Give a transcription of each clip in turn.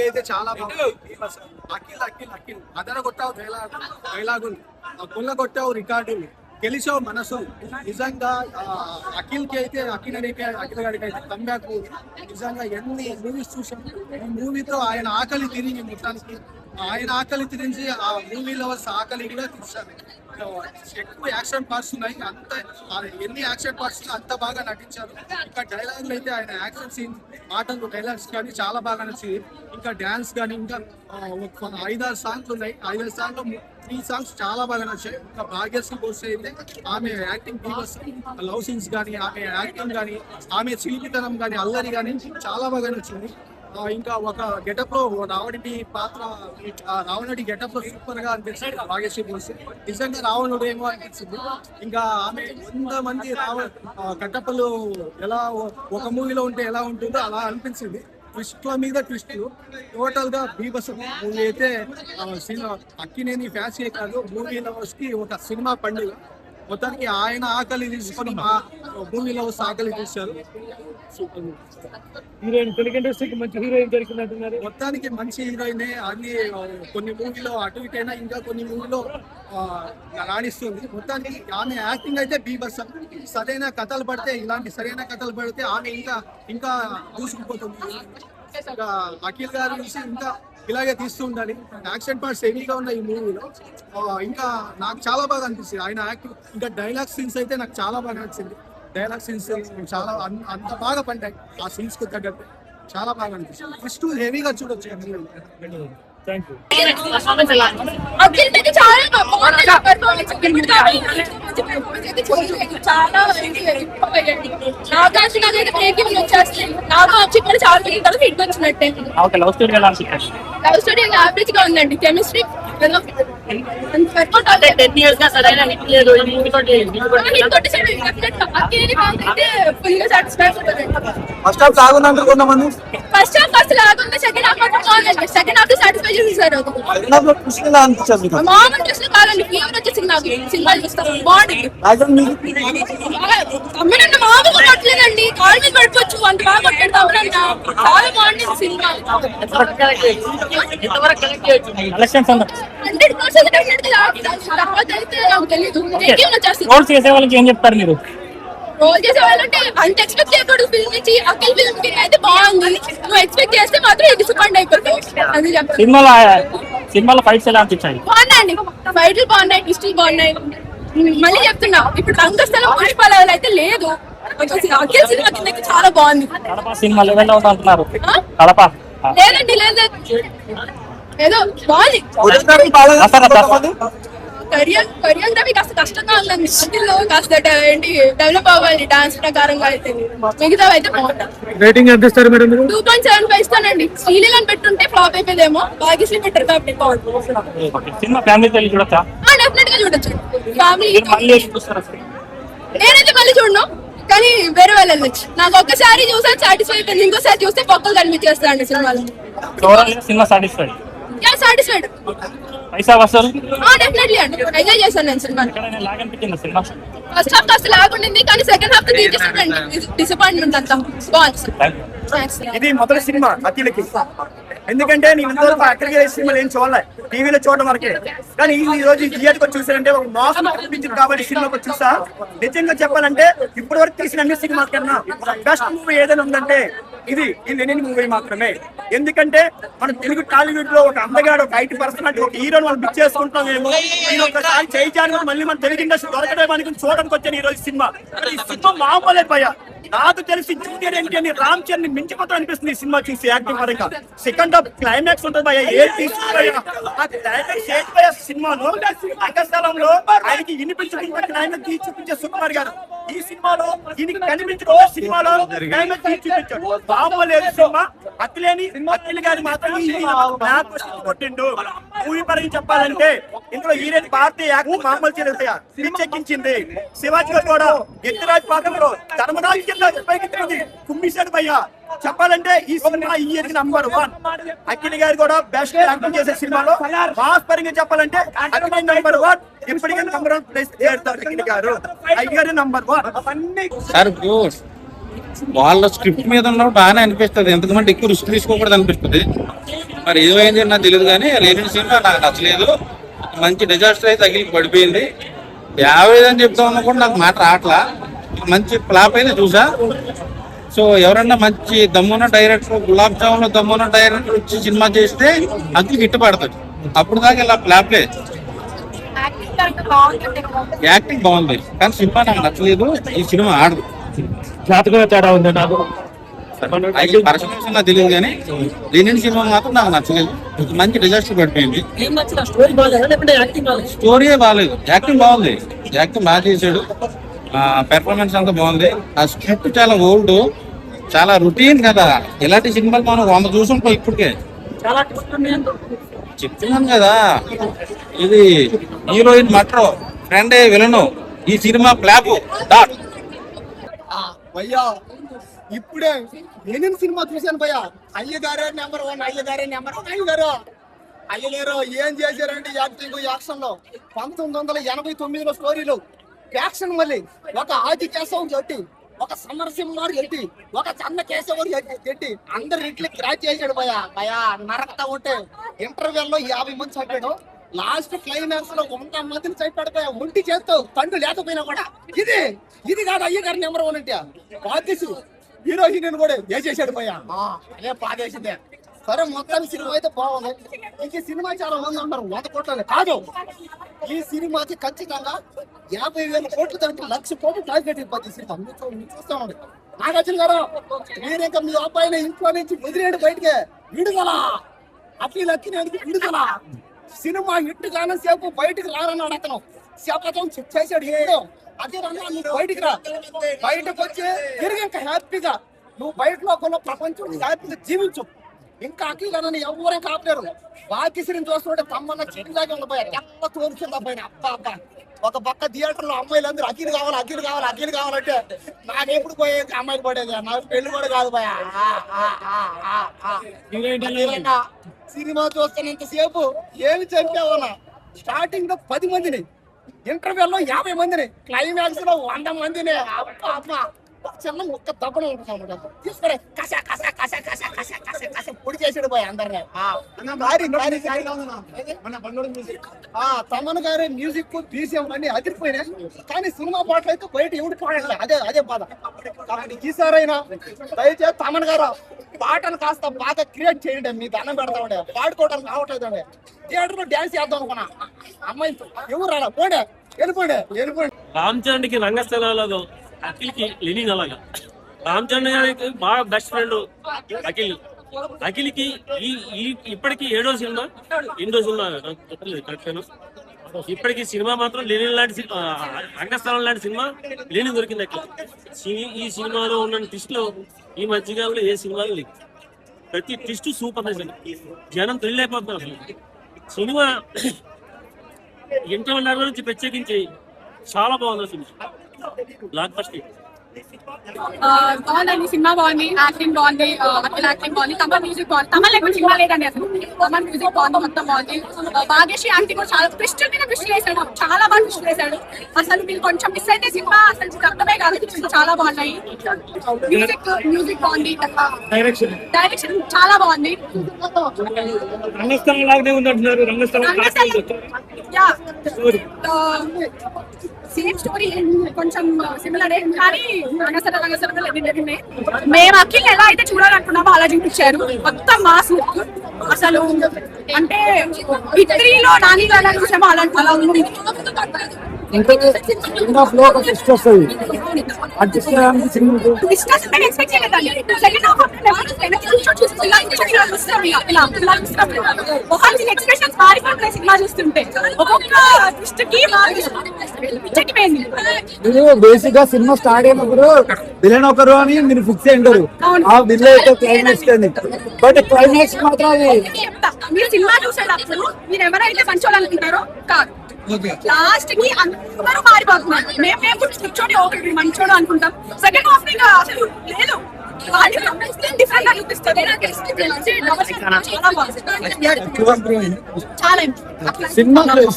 అయితే చాలా బాగుంది. అఖిల్ అఖిల్ అఖిల్ అదర కొట్టావు డైలాగులు, కొల్ల కొట్టావు రికార్డులు, గెలిచావు మనసు. నిజంగా అఖిల్ గారికి అయితే కంబ్యాక్. నిజంగా ఎన్ని మూవీస్ చూసాం, ఈ మూవీతో ఆయన ఆకలి తిరిగి మొత్తానికి ఆయన ఆకలి తిరించి ఆ మూవీలో ఆకలి కూడా తీర్చారు. ఎక్కువ యాక్షన్ పార్ట్స్ ఉన్నాయి, అంత ఎన్ని యాక్షన్ పార్ట్స్ అంత బాగా నటించారు. ఇంకా డైలాగులు అయితే ఆయన యాక్షన్ సీన్ మాటలు డైలాగ్స్ కానీ చాలా బాగా నచ్చింది. ఇంకా డ్యాన్స్ కానీ ఇంకా 5-6 సాంగ్స్ ఉన్నాయి. 5 సాంగ్లో 3 సాంగ్స్ చాలా బాగా నచ్చాయి. ఇంకా భాగ్యశ్రీ పోస్ట్ అయితే ఆమె యాక్టింగ్ ఫీవర్స్, లవ్ సీన్స్ కానీ ఆమె యాక్టింగ్ కానీ ఆమె చిలిపితనం కానీ అల్లరి కానీ చాలా బాగా నచ్చింది. ఇంకా ఒక గెటప్ లో రావణుడి పాత్ర, రావణుడి గెటప్ లో సూపర్ గా అనిపించింది భాగ్యశ్రీ పోస్ట్. నిజంగా రావణుడు ఏమో అనిపించింది. ఇంకా ఆమె 100 మంది కట్టప్పలు ఎలా ఒక మూవీలో ఉంటే ఎలా ఉంటుందో అలా అనిపించింది. ట్విస్ట్ల మీద ట్విస్టులు, టోటల్ గా బీభత్స మూవీ అయితే. అక్కినేని ఫ్యాన్సీ కాదు, మూవీ లవర్స్ కి ఒక సినిమా పండుగ. మొత్తానికి ఆయన ఆకలి తీసుకొని మా మూవీ లవర్స్ ఆకలి తీశారు. హీరోయిన్ తెలుగు ఇండస్ట్రీకి మంచి హీరోయిన్ దొరికినట్టున్నారు. మొత్తానికి మంచి హీరోయిన్. అన్ని కొన్ని మూవీలో అటు ఇటైనా ఇంకా కొన్ని మూవీలో రాణిస్తుంది. మొత్తానికి ఆమె యాక్టింగ్ అయితే బీభత్సం. సరైన కథలు పడితే, ఇలాంటి సరైన కథలు పడితే ఆమె ఇంకా దూసుకుపోతుంది. ఇంకా అఖిల్ గారి నుంచి ఇంకా ఇలాగే తీస్తూ ఉండాలి. యాక్షన్ పార్ట్స్ హెవీగా ఉన్నాయి ఈ మూవీలో. ఇంకా నాకు చాలా బాగా అనిపిస్తుంది ఆయన యాక్టింగ్. ఇంకా డైలాగ్ సీన్స్ అయితే నాకు చాలా బాగా నచ్చింది. డైలాగ్ సీన్స్ చాలా అంత బాగా పండాయి. ఆ సీన్స్ కు తగ్గట్టు చాలా బాగా అనిపిస్తుంది. ఫస్ట్ హెవీగా చూడొచ్చు. లవ్ స్టోరీ యావరేజ్ గా ఉందండి. కెమిస్ట్రీ ఫస్ట్ హాఫ్ లాగుందంటే కొంతమంది, ఫస్ట్ హాఫ్ అసలు లాగుంది, సెకండ్ హాఫ్ బాగుందండి. సెకండ్ హాఫ్ సాటిస్ఫై చేసేసారు. మామూలు చూసిన కాదండి, ఫీవర్ వచ్చేసింది నాకు సినిమా చూస్తాను. బాగుంది, తమ్ముడన్న మామూలుగా కొట్టలేదండి, కాల్ మీద పడిపోవచ్చు అంత బాగా కొట్టాడు తమ్ముడన్న. చాలా బాగుంది సినిమా. 100% తర్వాత అయితే నాకు తెలియదు. రోల్ చేసే వాళ్ళకి ఏం చెప్తారు మీరు? రోల్ చేసే వాళ్ళంటే అంత ఎక్స్పెక్ట్ చేయకూడదు. ఫిల్మ్ నుంచి అఖిల్ ఫిల్మ్ అయితే బాగుంది. నువ్వు ఎక్స్పెక్ట్ చేస్తే మాత్రం డిసప్పాయింట్ అయిపోతావు. అది చెప్తాను. సినిమాలో ఫైట్స్ ఎలా అనిపించాయి? బాగున్నాయండి, ఫైట్లు బాగున్నాయి, ట్విస్టులు బాగున్నాయి. మళ్ళీ చెప్తున్నా, ఇప్పుడు రంగస్థలం పుష్పాల అయితే లేదు. అఖిల్ సినిమా కింద చాలా బాగుంది. సినిమా లెవెల్ లో అంటున్నారు. లేదండి, లేదు, ఏదో బాగుంది. కొరియోగ్రఫీ కాస్త కష్టంగా ఉందండి. అందులో కాస్త ఏంటి డెవలప్ అవ్వాలి డాన్స్ ప్రకారంగా. అయితే మిగతా అయితే బాగుంటుంది. 2.75 ఇస్తానండి. శ్రీలీలను పెట్టుంటే ఫ్లాప్ అయిపోయేదేమో, భాగ్యశ్రీ పెట్టారు కాబట్టి డెఫినెట్ గా చూడొచ్చు. ఫ్యామిలీ నేనైతే మళ్ళీ చూడను, కానీ వేరే వాళ్ళు వెళ్ళొచ్చు. నాకు ఒక్కసారి చూసాను, సాటిస్ఫై అయిపోయింది. ఇంకోసారి చూస్తే పొక్కలు కనిపించేస్తానండి సినిమాలో. సాటిస్ఫైడ్. డెఫినెట్లీ అండి, ఎంజాయ్ చేశాను నేను సినిమా. ఫస్ట్ హాఫ్ కాస్త లాగుండింది, కానీ సెకండ్ హాఫ్ తీసేసాడండి. డిసప్పాయింట్మెంట్ అంతా బాగుంది. ఇది మొదటి సినిమా అఖిల్కి. ఎందుకంటే నేను ఇంతవరకు అఖిల్ సినిమాలు ఏం చూడలే, టీవీలో చూడడం వరకే. కానీ ఈ రోజు థియేటర్కి వచ్చి చూసానంటే ఒక మోసం అనిపించింది కాబట్టి సినిమాకి చూసా. నిజంగా చెప్పాలంటే ఇప్పటి వరకు తీసిన అన్ని సినిమా కన్నా బెస్ట్ మూవీ ఏదైనా ఉందంటే ఇది లెనిన్ మూవీ మాత్రమే. ఎందుకంటే మన తెలుగు టాలీవుడ్ లో ఒక అందగాడు, ఒక IT పర్సనాలిటీ, ఒక హీరోని మనం పిక్ చేసుకుంటామేమో. నేను ఒకసారి చేయించాను, మళ్ళీ మన తెలుగు ఇండస్ట్రీ దొరకడం అనుకుని చూడడానికి వచ్చాను ఈ రోజు సినిమా. ఈ సినిమా మామూలే పోయా. నాకు తెలిసి జూనియర్ ఎన్టీఆర్ రామ్ చరణ్ మించిపోతాం అనిపిస్తుంది ఈ సినిమా చూసి. యాక్టింగ్ పరంగా సెకండ్ హాఫ్ క్లైమాక్స్ ఉంటుంది భయ. సినిమాలో రంగస్థలంలో ఆయనకి వినిపించుకుంటే క్లైమాక్స్ తీసి చూపించే సుకుమార్ గారు ఈ సినిమాలో దీనికి కనిపించుకో సినిమాలో క్లైమాక్స్ తీసి చూపించాడు. బాగోలేదు సినిమా. అఖిల్ గారి మాత్రం కొట్టిండు. మూవీ పరంగా చెప్పాలంటే ఇందులో హీరోయిన్ భారతీయ యాక్టింగ్ మామూలు చెక్కించింది. శివాజీ గారు కూడా ఎత్తిరాజ్ పాత్రలో ధర్మరాజు కింద కుమ్మిశాడు భయ్యా. చెప్పాలంటే ఈ సినిమా ఈ ఇయర్ నంబర్ 1. అఖిల్ గారు కూడా బెస్ట్ యాక్టింగ్ చేసే సినిమాలో మాస్ పరంగా చెప్పాలంటే అఖిల్ నంబర్ 1. ఎప్పటికైనా నంబర్ 1 ప్లేస్ చేస్తారు అఖిల్ గారు. అయ్యారు నంబర్ 1. సార్ వాళ్ళ స్క్రిప్ట్ మీద ఉన్నప్పుడు బాగానే అనిపిస్తుంది. ఎంతమంది ఎక్కువ రిస్క్ తీసుకోకూడదు అనిపిస్తుంది. మరి ఏమైంది నాకు తెలియదు కానీ లేని సినిమా నాకు నచ్చలేదు. మంచి డిజాస్టర్ అయితే తగిలి పడిపోయింది. యావరేజ్ అని చెప్తా ఉన్నా కూడా నాకు మాట రావట్లా. మంచి ఫ్లాప్ అయితే చూసా. సో ఎవరన్నా మంచి దమ్మున్న డైరెక్టర్, గులాబ్ జామున్ దమ్మున్న డైరెక్టర్ వచ్చి సినిమా చేస్తే అందుకు గిట్టుపడుతుంది. అప్పుడు దాకా ఇలా ఫ్లాప్లే. యాక్టింగ్ బాగుంది కానీ సినిమా నాకు నచ్చలేదు. ఈ సినిమా ఆడదు. జాతకంగా తేడా ఉంది నాకు. పర్సనల్స్ నాకు తెలియదు కానీ దీని సినిమా మాత్రం నాకు నచ్చలేదు. మంచి డిజాస్టర్ పడిపోయింది. స్టోరీయే బాగాలేదు. యాక్టింగ్ బాగుంది. యాక్టింగ్ బాగా చేశాడు. పెర్ఫార్మెన్స్ అంతా బాగుంది. ఆ స్క్రిప్ట్ చాలా ఓల్డ్, చాలా రొటీన్ కదా. ఇలాంటి సినిమాలు మనం 100 చూసుంటాం ఇప్పటికే. చెప్తున్నాను కదా, ఇది హీరోయిన్ మట్రో, ఫ్రెండే విలను. ఈ సినిమా ఫ్లాప్ డాట్. భయ్యా ఇప్పుడే నేను సినిమా చూశాను భయ్యా. అయ్యగారే నెంబర్ 1, అయ్యగారే నెంబర్ 1. అయ్యగారు ఏం చేశారంటే యాక్టింగ్, యాక్షన్ లో 1989లో స్టోరీలు, యాక్షన్ మళ్ళీ ఒక ఆది కేశవం చెట్టి, ఒక సమరసింహారు ఎట్టి, ఒక చన్న కేశవరు ఎట్టి అందరు ఇట్లా క్రాచ్ చేశాడు భయ్యా. నరకతా ఉంటే ఇంటర్వెల్ లో 50 మంది చంపాడు. లాస్ట్ క్లైమాక్స్ లో 100 మందిని చంపాడు భయ్యా. ఒంటి చేస్తూ తండ్రి లేకపోయినా కూడా. ఇది కాదు అయ్యగారి నెంబర్ 1 అంటే. బాధ్యసు హీరో హీరోయిన్ కూడా వేసేసాడు భయ్యా. అదే బాధేసిందే. సరే మొత్తానికి సినిమా అయితే బాగుంది. ఇంక సినిమా చాలా మంది అంటారు 100 కోట్లనే కాదు. ఈ సినిమాకి ఖచ్చితంగా 50,000 కోట్లు తగ్గి 1,00,000 కోట్లు టార్గెట్ ఇవ్వదు ఈ సినిమా. చూస్తా ఉండండి. నాగార్జున గారు మీరు ఇంకా మీ అబ్బాయిని ఇంట్లో నుంచి వదిలేడు బయటకే. విడుదల అఖిలేందుకు విడుదల. సినిమా హిట్ కాని సేపు బయటకు రారన్నాడు అతను. శపథం చేశాడు హీరో. అదే రంగా నువ్వు బయటికి రా. బయటకు వచ్చి తిరిగి ఇంకా హ్యాపీగా నువ్వు బయట లోకంలో ప్రపంచం హ్యాపీగా జీవించు. ఇంకా అఖిలని ఎవరేం కాపలేరు. బాకిసిరిని చూస్తుంటే తమ్మన్న చెట్టులాగా ఉండబోయా. ఎంత తోరుచుందా పైన. అబ్బా ఒక పక్క థియేటర్ లో అమ్మాయిలు అందరూ అఖిల్ కావాలంటే నాకెప్పుడు పోయే అమ్మాయిలు పడేది. నాకు పెళ్లి కూడా కాదు భయ. సినిమా చూస్తున్నంతసేపు ఏమి చంపావన్నా. స్టార్టింగ్ లో 10 మందిని, ఇంటర్వెల్ లో 50 మందిని, క్లైమాక్స్ లో 100 మందిని. అబ్బా చిన్న ఒక్క దప్పన తీసుకురే కసా కసా కసా కసా కసా కసా కసా పొడి చేసాడు పోయి అందరినీ. తమన్ గారి మ్యూజిక్ బీజిఎం అన్ని అదిరిపోయినాయి. కానీ సినిమా పాటలు అయితే బయట ఎవడు పాడట్లేదు. అదే బాధ. కాబట్టి ఈసారైనా దయచేసి తమన్ గారు పాటను కాస్త బాగా క్రియేట్ చేయండి. మీ దండం పెడతామండి. పాడుకోవడానికి రావట్లేదండి. థియేటర్ లో డాన్స్ చేద్దాం అనుకున్నా. అమ్మాయిలతో ఎవరు రాడా. వెళ్ళిపోండి. రామ్ చరణ్కి రంగస్థలాలలో అఖిల్కి లెనిన్ అలాగా. రామ్ చరణ్ గారికి బాగా బెస్ట్ ఫ్రెండ్ అఖిల్కి ఇప్పటికి 7వ సినిమా 8వ సినిమా కరెక్ట్. ఇప్పటికి సినిమా మాత్రం లెనిన్ లాంటి రంగస్థలం లాంటి సినిమా లెనిన్ దొరికింది అఖిల్. ఈ సినిమాలో ఉన్న ట్విస్ట్ లో ఈ మధ్యకాలంలో ఏ సినిమాలు లేవు. ప్రతి ట్విస్ట్ సూపర్ నచ్చింది. జనం థ్రిల్ అయిపోతున్నారు అసలు. సినిమా ఇంటర్వెల్ నుంచి ప్రత్యేకించి చాలా బాగుంది సినిమా. Block buster. బాగుందండి. సినిమా బాగుంది, యాక్టింగ్ బాగుంది, అఖిల్ యాక్టింగ్ బాగుంది, తమన్ మ్యూజిక్ బాగుంది. తమన్ లేకుండా సినిమా లేదండి అసలు. తమన్ మ్యూజిక్ బాగుంది, మొత్తం బాగుంది. భాగ్యశ్రీ యాక్టింగ్ కూడా చాలా ట్విస్ట్ మీద ట్విస్ట్ వేసాడు. చాలా బాగా ట్విస్ట్ వేసాడు. అసలు మీరు కొంచెం మిస్ అయితే సినిమా అసలు అర్థమే కాదు. చాలా బాగున్నాయి. మ్యూజిక్ బాగుంది, డైరెక్షన్ చాలా బాగుంది. రంగస్థలం లాగానే ఉంది అంటున్నారు. రంగస్థలం సేమ్ స్టోరీ కొంచెం సిమిలర్ కానీ మేము అఖిల్ ఎలా అయితే చూడాలనుకున్నామో అలా చూపించారు. మొత్తం మాస్ అసలు. అంటే ఇద్దరిలో నాని ఎలా చూసామో అలా ఉంది. సినిమా చూస్తుంటే ఒక్కొక్క బేసిక్ గా సినిమా స్టార్ట్ అయినప్పుడు విలన్ ఒకరు అని మీరు ఫిక్స్ అయి ఉంటారు. ఆ విలన్ క్లైమాక్స్ బట్ క్లైమాక్స్ మాత్రం అది మీరు సినిమా చూసేటప్పుడు మీరు ఎవరైతే మంచోళ్ళనుకుంటారో కాదు. లాస్ట్ కి అందరూ మారిపోతున్నారు. మేము కూర్చొని ఒకటి మంచోడు అనుకుంటాం. సెకండ్ హాఫ్ అసలు లేదు.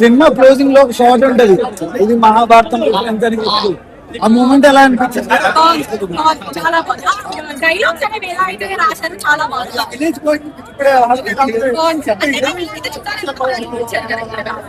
సినిమా క్లోజింగ్ లో ఒక షార్ట్ ఉంటది. ఇది మహాభారతం ఆ మూమెంట్ ఎలా అనిపించింది? చాలా బాగుంది. డైలాగ్స్ అనేవి ఎలా అయితే రాశారు చాలా బాగుంది. విలేజ్ పోయి ఇప్పుడే బాగుంది సార్. అంటే నేను ఇది చూడాలి.